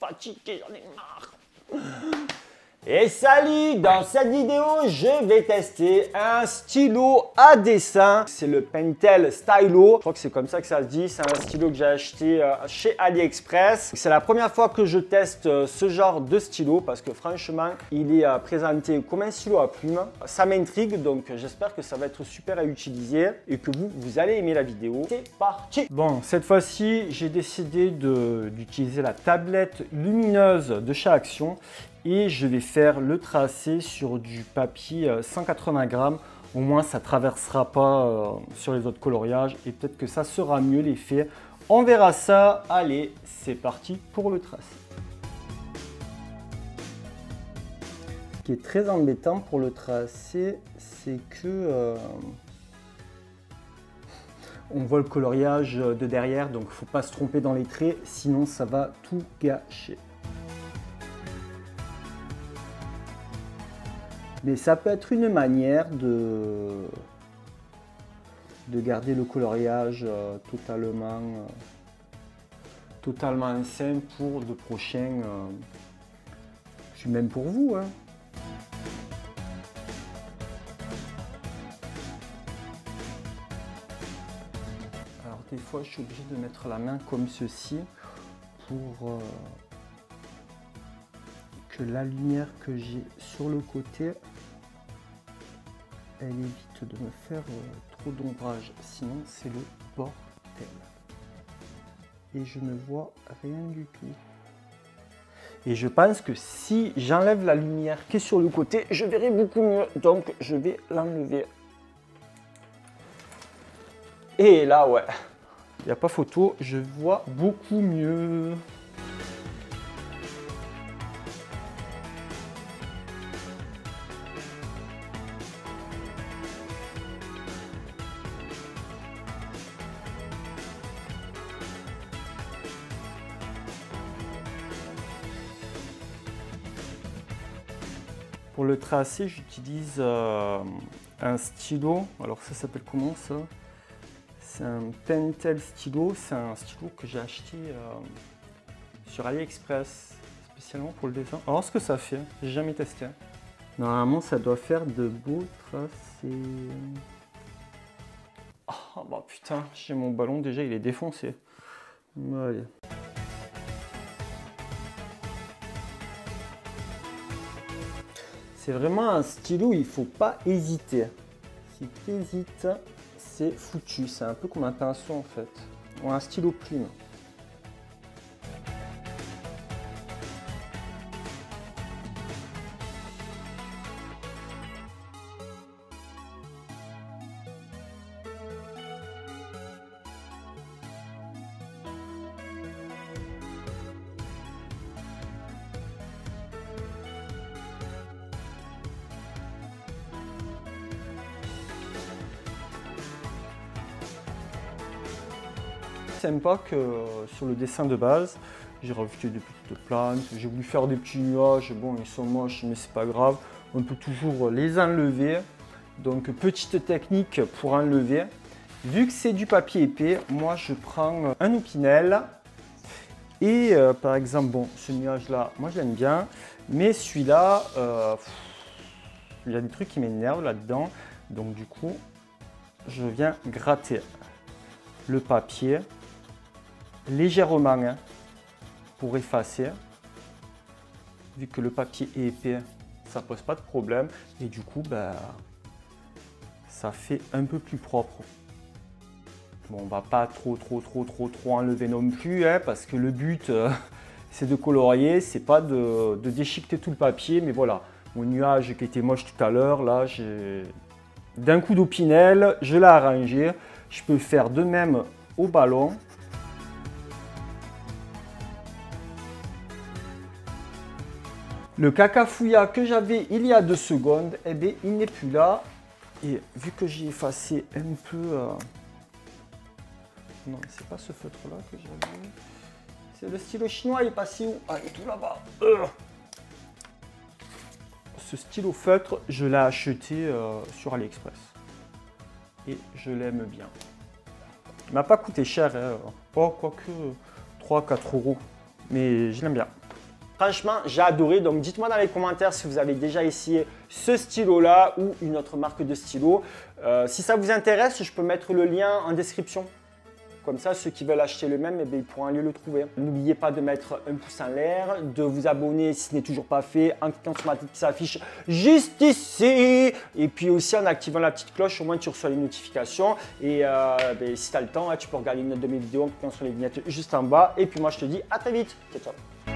fatigué, j'en ai marre. Et salut, dans cette vidéo, je vais tester un stylo à dessin. C'est le Pentel Stylo. Je crois que c'est comme ça que ça se dit. C'est un stylo que j'ai acheté chez AliExpress. C'est la première fois que je teste ce genre de stylo parce que franchement, il est présenté comme un stylo à plume. Ça m'intrigue, donc j'espère que ça va être super à utiliser et que vous allez aimer la vidéo. C'est parti! Bon, cette fois-ci, j'ai décidé d'utiliser la tablette lumineuse de chez Action. Et je vais faire le tracé sur du papier 180 grammes. Au moins, ça ne traversera pas sur les autres coloriages et peut-être que ça sera mieux l'effet. On verra ça. Allez, c'est parti pour le tracé. Ce qui est très embêtant pour le tracé, c'est que on voit le coloriage de derrière, donc il ne faut pas se tromper dans les traits, sinon ça va tout gâcher. Mais ça peut être une manière de garder le coloriage totalement sain pour le prochain, puis même pour vous. Hein. Alors des fois je suis obligé de mettre la main comme ceci pour que la lumière que j'ai sur le côté, elle évite de me faire trop d'ombrage, sinon c'est le bordel. Et je ne vois rien du tout. Et je pense que si j'enlève la lumière qui est sur le côté, je verrai beaucoup mieux. Donc je vais l'enlever. Et là, ouais, il n'y a pas photo, je vois beaucoup mieux. Pour le tracé, j'utilise un stylo. Alors ça s'appelle comment ça? C'est un Pentel stylo. C'est un stylo que j'ai acheté sur AliExpress, spécialement pour le dessin. Alors ce que ça fait, j'ai jamais testé. Normalement, ça doit faire de beaux tracés. Oh bah putain, j'ai mon ballon déjà, il est défoncé. Allez. C'est vraiment un stylo, il ne faut pas hésiter. Si tu hésites, c'est foutu. C'est un peu comme un pinceau en fait. Ou un stylo plume. Sympa que sur le dessin de base, j'ai rajouté des petites plantes, j'ai voulu faire des petits nuages, bon ils sont moches mais c'est pas grave, on peut toujours les enlever. Donc petite technique pour enlever, vu que c'est du papier épais, moi je prends un Opinel et par exemple bon ce nuage là, moi je l'aime bien, mais celui-là, il y a des trucs qui m'énervent là-dedans, donc du coup je viens gratter le papier légèrement hein, pour effacer. Vu que le papier est épais, ça pose pas de problème et du coup bah, ça fait un peu plus propre. Bon, on va pas trop enlever non plus hein, parce que le but c'est de colorier, c'est pas de déchiqueter tout le papier, mais voilà, mon nuage qui était moche tout à l'heure, là j'ai d'un coup d'Opinel, je l'ai arrangé. Je peux faire de même au ballon. Le cacafouilla que j'avais il y a 2 secondes, eh bien, il n'est plus là. Et vu que j'ai effacé un peu... Non, c'est pas ce feutre-là que j'avais. C'est le stylo chinois, il est passé où? Ah, il est tout là-bas. Ce stylo feutre, je l'ai acheté sur AliExpress. Et je l'aime bien. Il m'a pas coûté cher, hein. Oh, quoique 3-4 €. Mais je l'aime bien. Franchement, j'ai adoré. Donc, dites-moi dans les commentaires si vous avez déjà essayé ce stylo-là ou une autre marque de stylo. Si ça vous intéresse, je peux mettre le lien en description. Comme ça, ceux qui veulent acheter le même, ils pourront aller le trouver. N'oubliez pas de mettre un pouce en l'air, de vous abonner si ce n'est toujours pas fait, en cliquant sur la petite qui s'affiche juste ici. Et puis aussi en activant la petite cloche, au moins tu reçois les notifications. Et si tu as le temps, tu peux regarder une autre de mes vidéos en cliquant sur les vignettes juste en bas. Et puis moi, je te dis à très vite. Ciao, ciao.